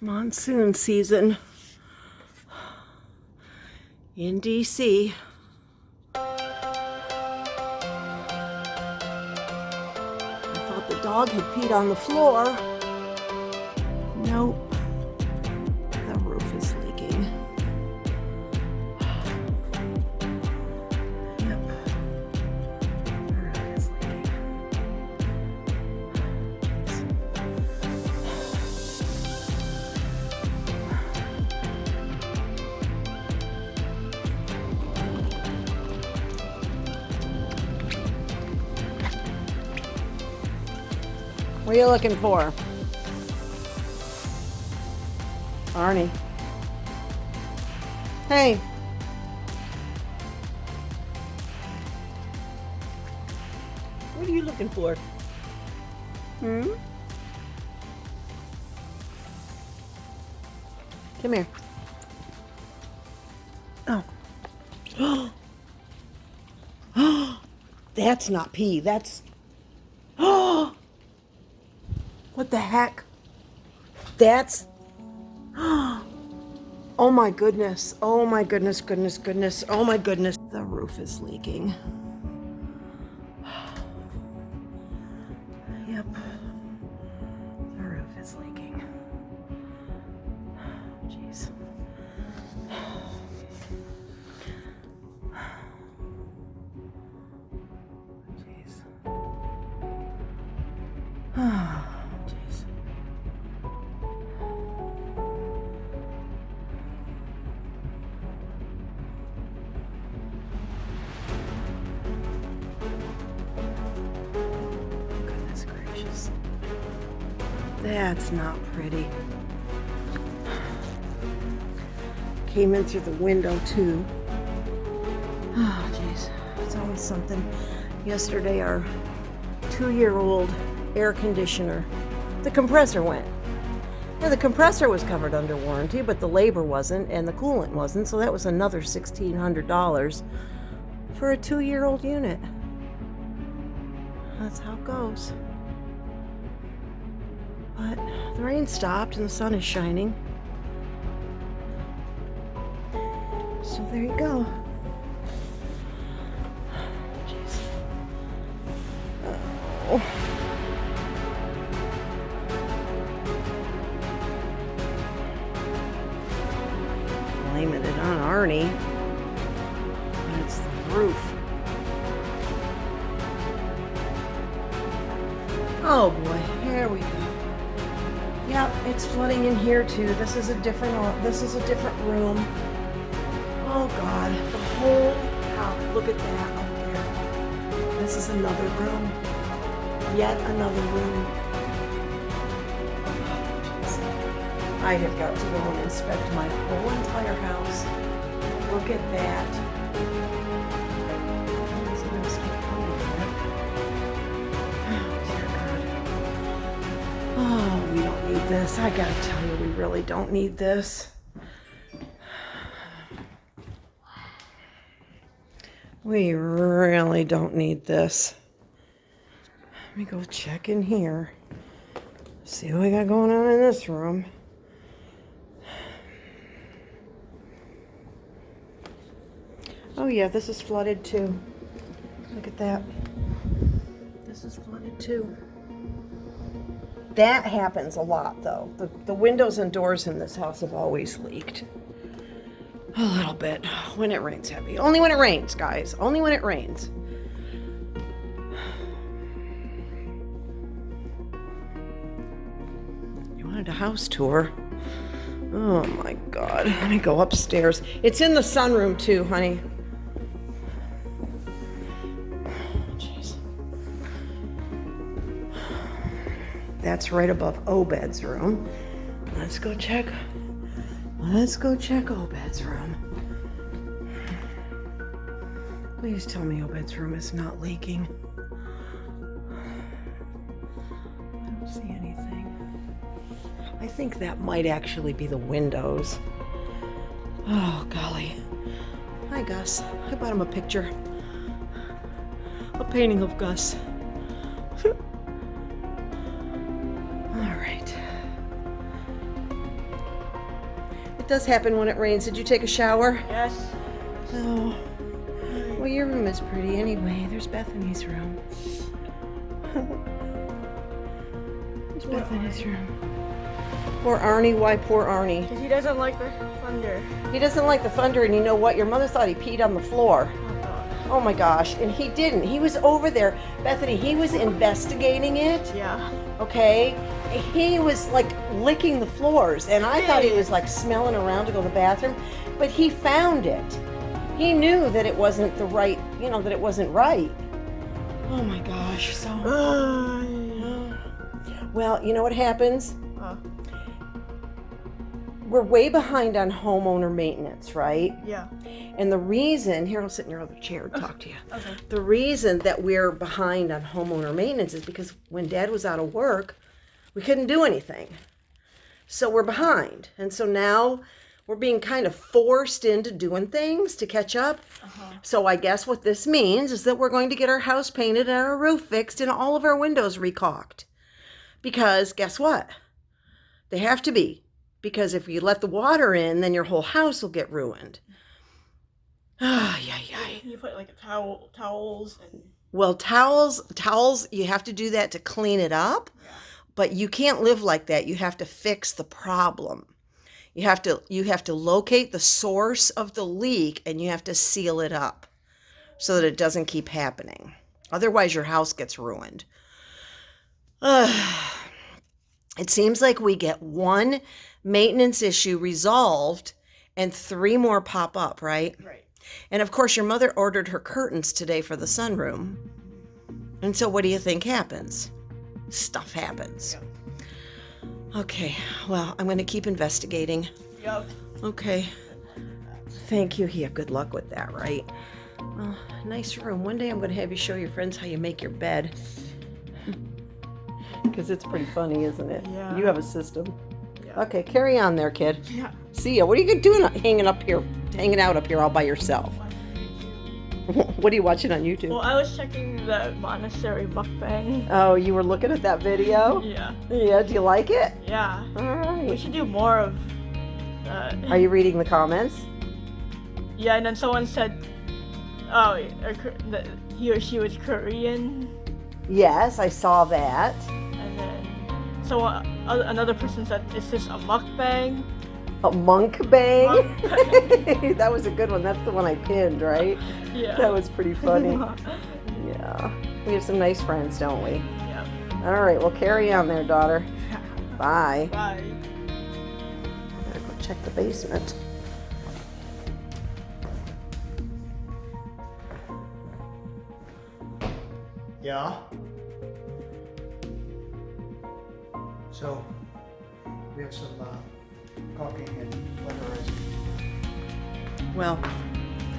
Monsoon season in DC. I thought the dog had peed on the floor. Nope. The roof is leaking. Yep. The roof is leaking. What are you looking for? Arnie. Hey. What are you looking for? Hmm? Come here. Oh. That's not pee. That's... What the heck? That's... Oh my goodness. Oh my goodness, goodness. Oh my goodness. The roof is leaking. Yep. The roof is leaking. Jeez. Jeez. That's not pretty. Came in through the window too. Oh, jeez. It's always something. Yesterday, our 2-year-old air conditioner, the compressor went. Now, the compressor was covered under warranty, but the labor wasn't, and the coolant wasn't, so that was another $1,600 for a 2-year-old unit. That's how it goes. But the rain stopped and the sun is shining. So there you go. Jeez. Oh. Blaming it on Arnie. And it's the roof. Oh boy, here we go. Yep, it's flooding in here too. This is a different room. Oh God, the whole house. Look at that up there. This is another room. Yet another room. Oh, I have got to go and inspect my whole entire house. Look at that. Oh, we don't need this. I gotta tell you, we really don't need this. We really don't need this. Let me go check in here. See what we got going on in this room. Oh yeah, this is flooded too. Look at that. This is flooded too. That happens a lot, though. The windows and doors in this house have always leaked. A little bit when it rains heavy. Only when it rains, guys. Only when it rains. You wanted a house tour? Oh my God. Let me go upstairs. It's in the sunroom too, honey. That's right above Obed's room. Let's go check Obed's room. Please tell me Obed's room is not leaking. I don't see anything. I think that might actually be the windows. Oh, golly. Hi, Gus. I bought him a picture. A painting of Gus. It does happen when it rains. Did you take a shower? Yes. Oh. Well, your room is pretty anyway. There's Bethany's room. There's Bethany's room. Poor Arnie. Why poor Arnie? Because he doesn't like the thunder. He doesn't like the thunder, and you know what? Your mother thought he peed on the floor. Oh, God. Oh my gosh, and he didn't. He was over there. Bethany, he was investigating it. Yeah. Okay? He was like licking the floors, and I thought he was like smelling around to go to the bathroom, but he found it. He knew that it wasn't the right, that it wasn't right. Oh my gosh, so. Well, you know what happens? We're way behind on homeowner maintenance, right? Yeah. And the reason, here I'll sit in your other chair and talk to you. Okay. The reason that we're behind on homeowner maintenance is because when Dad was out of work, we couldn't do anything. So we're behind. And so now we're being kind of forced into doing things to catch up. So I guess what this means is that we're going to get our house painted and our roof fixed and all of our windows recaulked. Because guess what? They have to be. Because if you let the water in, then your whole house will get ruined. You put like towels and... Well, towels, you have to do that to clean it up. Yeah. But you can't live like that. You have to fix the problem. You have to locate the source of the leak, and you have to seal it up so that it doesn't keep happening. Otherwise, your house gets ruined. It seems like we get one maintenance issue resolved and 3 more pop up, right? Right. And of course, your mother ordered her curtains today for the sunroom. And so what do you think happens? Stuff happens. Yeah. Okay, well, I'm going to keep investigating. Yep. Okay. Thank you. Yeah, good luck with that, right? Well, nice room. One day I'm going to have you show your friends how you make your bed. Because it's pretty funny, isn't it? Yeah. You have a system. Yeah. Okay, carry on there, kid. Yeah. See ya. What are you doing hanging out up here all by yourself? What are you watching on YouTube? Well, I was checking the monastery mukbang. Oh, you were looking at that video? Yeah. Yeah, do you like it? Yeah. All right. We should do more of... Are you reading the comments? Yeah, and then someone said, that he or she was Korean. Yes, I saw that. And then another person said, is this a mukbang? A monk bang? Mukbang. That was a good one. That's the one I pinned, right? Yeah. That was pretty funny. Yeah. We have some nice friends, don't we? Yeah. All right, well, carry on there, daughter. Bye. Bye. Gotta go check the basement. Yeah. So we have some caulking and weatherizing. Well,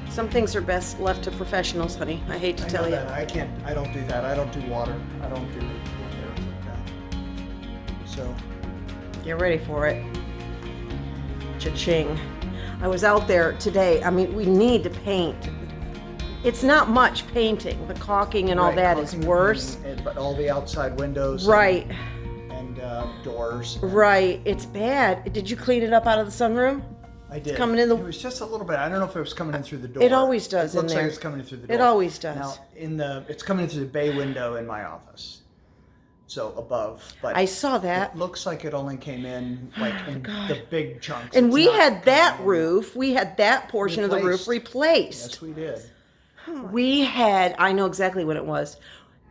some things are best left to professionals, honey. I hate to I tell know you. that. I don't do that. I don't do water. I don't do repairs like that. So Get ready for it. Cha-ching. I was out there today. I mean, we need to paint. It's not much painting. The caulking and all that is worse. But all the outside windows. Right. And doors. Right. It's bad. Did you clean it up out of the sunroom? I did. coming in the- It was just a little bit. I don't know if it was coming in through the door. It always does It in looks there. like it's coming in through the door. It always does. Now, it's coming in through the bay window in my office. So above. But I saw that. it looks like it only came in like in God. the big chunks. And It's we not had that coming in. roof. We had that portion of the roof replaced. Yes, we did. We had, I know exactly when it was.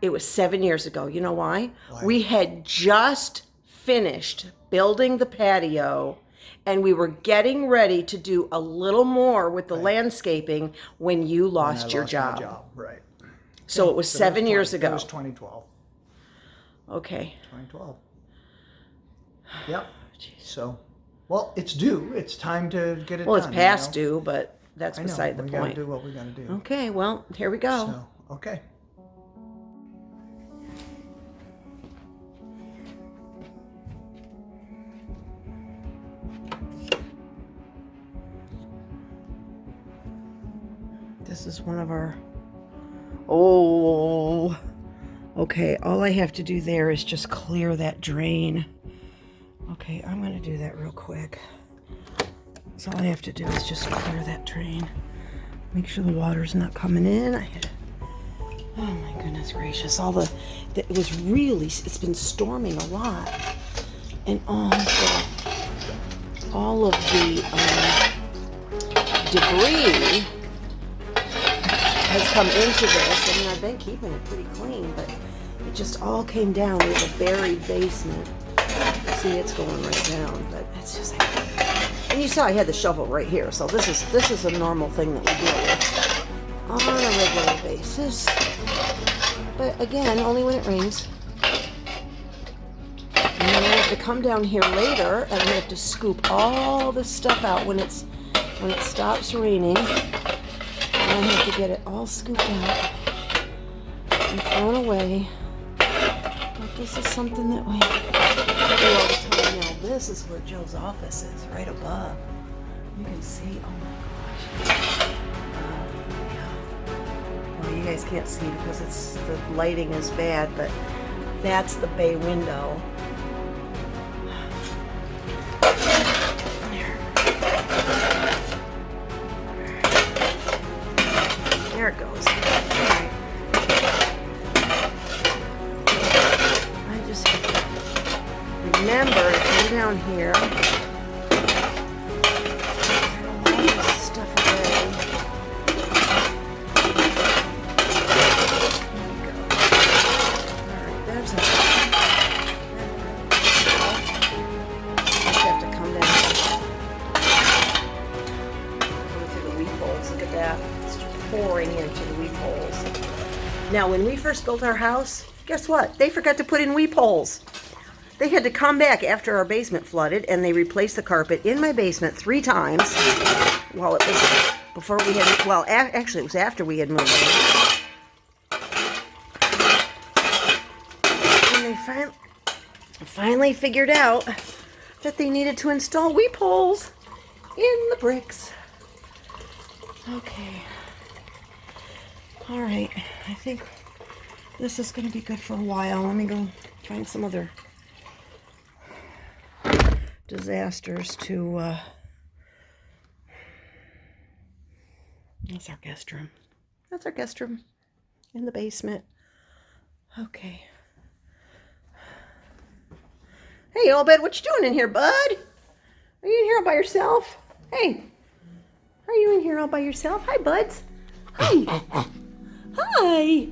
It was 7 years ago. You know why? Why? We had just finished building the patio and we were getting ready to do a little more with the landscaping when you And I lost your my job. Right. So it was So 7 years That ago. was 2012. Okay. 2012. Yep. So, well, it's due. It's time to get it Well, done. it's past due, but that's I know. beside the We gotta point. do what we gotta do. Okay, well, here we go. So, okay. This is one of our, oh, okay, all I have to do there is just clear that drain. Okay, I'm gonna do that real quick. So all I have to do is just clear that drain. Make sure the water's not coming in. Oh my goodness gracious. It was really, it's been storming a lot. And all of the debris has come into this. I mean, I've been keeping it pretty clean, but it just all came down. We have a buried basement. See, it's going right down, but it's just like, and you saw I had the shovel right here, so this is a normal thing that we deal with on a regular basis. But again, only when it rains. And then I have to come down here later and I have to scoop all this stuff out when it stops raining. And I have to get it all scooped out and thrown away. But this is something that we do all the time now. This is where Joe's office is, right above. You can see, oh my gosh. Yeah. Well, you guys can't see because the lighting is bad, but that's the bay window. There it goes. All right. I just have to remember to come down here, throw all this stuff away. There we go. All right, there's a. Just have to come down. Go through the weep holes. Look at that. It's just pouring into the weep holes. Now, when we first built our house, guess what? They forgot to put in weep holes. They had to come back after our basement flooded, and they replaced the carpet in my basement 3 times. Well, it was before we had, well, actually, it was after we had moved in. And they finally figured out that they needed to install weep holes in the bricks. Okay. All right. I think this is going to be good for a while. Let me go find some other disasters to, that's our guest room. That's our guest room in the basement. Okay. Hey, Obed, what you doing in here, bud? Are you in here all by yourself? Hey, are you in here all by yourself? Hi, buds. Hi. Hi.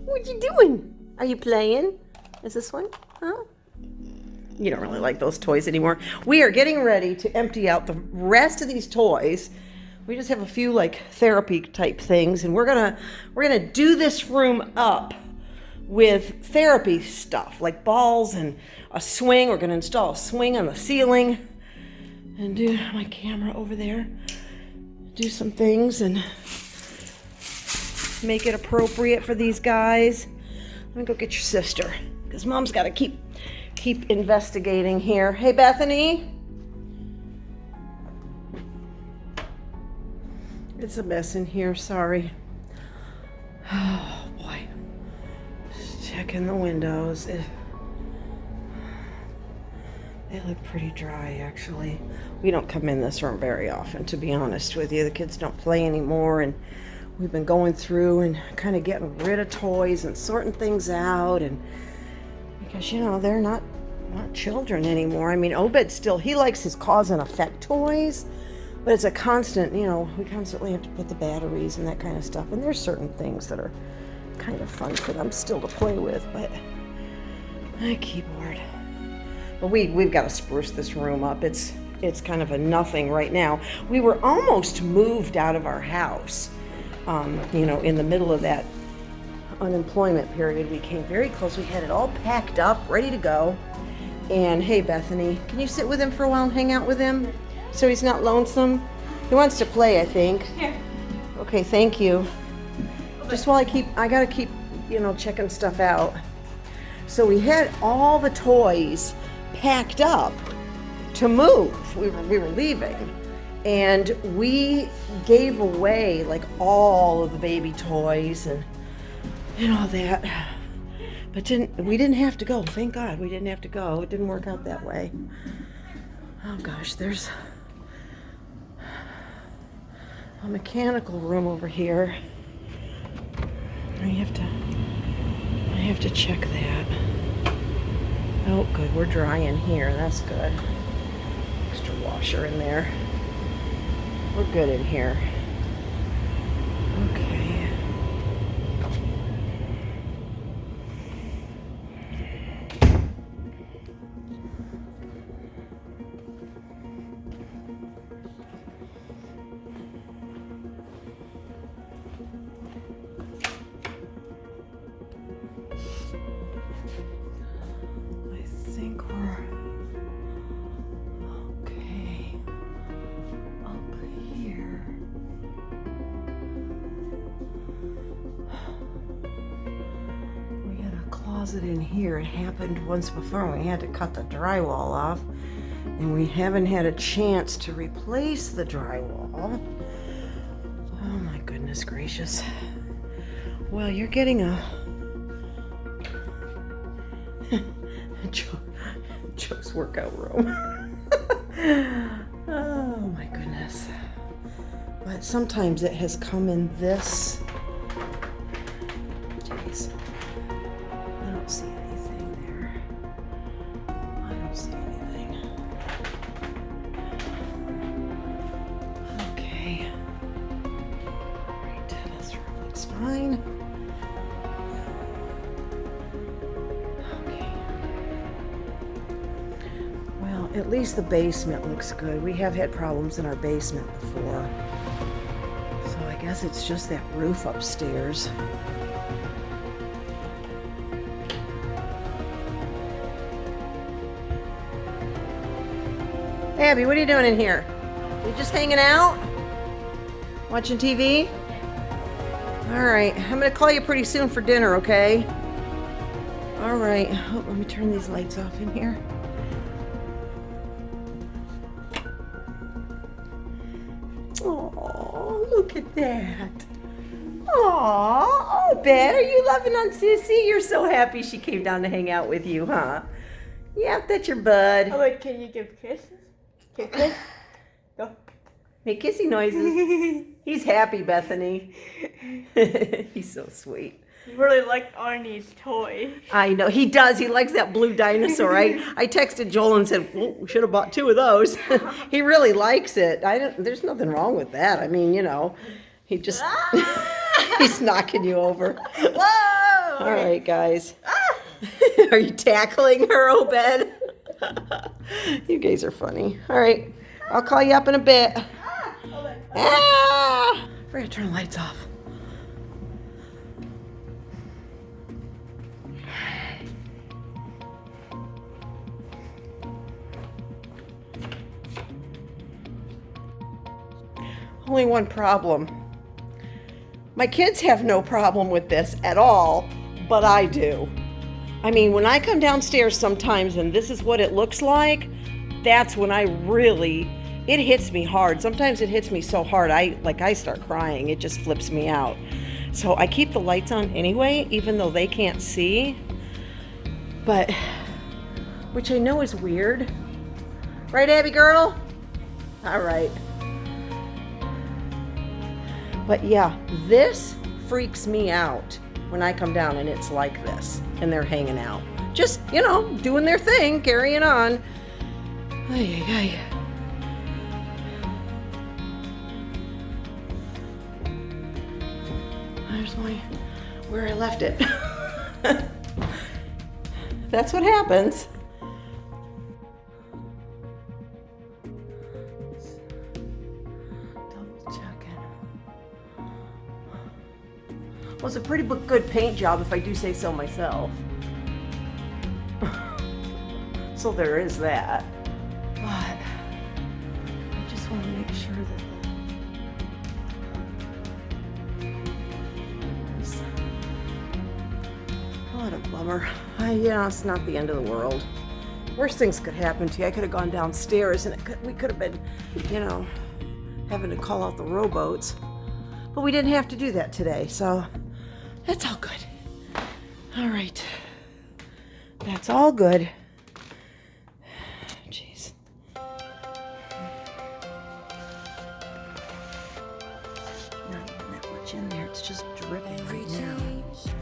What you doing? Are you playing? Is this one? Huh? You don't really like those toys anymore. We are getting ready to empty out the rest of these toys. We just have a few like therapy type things, and we're gonna do this room up with therapy stuff like balls and a swing. We're gonna install a swing on the ceiling and do my camera over there. Do some things and make it appropriate for these guys. Let me go get your sister, because Mom's got to keep investigating here. Hey, Bethany. It's a mess in here, sorry. Oh, boy. Just checking the windows. They look pretty dry, actually. We don't come in this room very often, to be honest with you. The kids don't play anymore, and we've been going through and kind of getting rid of toys and sorting things out, and because, you know, they're not children anymore. I mean, Obed still, he likes his cause and effect toys, but it's a constant, you know, we constantly have to put the batteries and that kind of stuff, and there's certain things that are kind of fun for them still to play with, but my keyboard. But we've got to spruce this room up. It's kind of a nothing right now. We were almost moved out of our house. You know, in the middle of that unemployment period, we came very close. We had it all packed up, ready to go. And hey, Bethany, can you sit with him for a while and hang out with him so he's not lonesome? He wants to play, I think. Here. Okay, thank you. Just while I gotta keep, you know, checking stuff out. So we had all the toys packed up to move. We were leaving. And we gave away like all of the baby toys and all that. But we didn't have to go. Thank God we didn't have to go. It didn't work out that way. Oh gosh, there's a mechanical room over here. I have to check that. Oh, good. We're dry in here. That's good. Extra washer in there. We're good in here. Okay. I think we're okay up here. We had a closet in here. It happened once before. We had to cut the drywall off, and we haven't had a chance to replace the drywall. Oh my goodness gracious. Well, you're getting a Joe's workout room. Oh my goodness. But sometimes it has come in this. Jeez. I don't see anything there. I don't see anything. Okay. Alright, this room looks fine. At least the basement looks good. We have had problems in our basement before. So I guess it's just that roof upstairs. Abby, what are you doing in here? You just hanging out? Watching TV? All right, I'm gonna call you pretty soon for dinner, okay? All right, oh, let me turn these lights off in here. Oh, look at that. Oh, Bet, are you loving on Sissy? You're so happy she came down to hang out with you, huh? Yep, that's your bud. Oh, wait, can you give kisses? Kiss? Go. Make kissy noises. He's happy, Bethany. He's so sweet. You really like Arnie's toy. I know, he does. He likes that blue dinosaur. I texted Joel and said, well, we should have bought 2 of those. He really likes it. There's nothing wrong with that. I mean, you know, he just, he's knocking you over. Whoa! All right, guys. Are you tackling her, Obed? You guys are funny. All right, I'll call you up in a bit. Ah! We're gonna turn the lights off. Only one problem. My kids have no problem with this at all, but I do. I mean, when I come downstairs sometimes and this is what it looks like, that's when I really, it hits me hard. Sometimes it hits me so hard, I start crying. It just flips me out. So I keep the lights on anyway, even though they can't see. But, which I know is weird. Right, Abby girl? All right. But yeah, this freaks me out when I come down and it's like this and they're hanging out. Just, you know, doing their thing, carrying on. Ay, ay, ay. There's where I left it. That's what happens. Well, it's a pretty good paint job if I do say so myself. So there is that. But I just want to make sure that what a bummer. Yeah, it's not the end of the world. Worst things could happen to you. I could have gone downstairs and we could have been, you know, having to call out the rowboats. But we didn't have to do that today, so that's all good. All right. That's all good. Jeez. It's just dripping right now.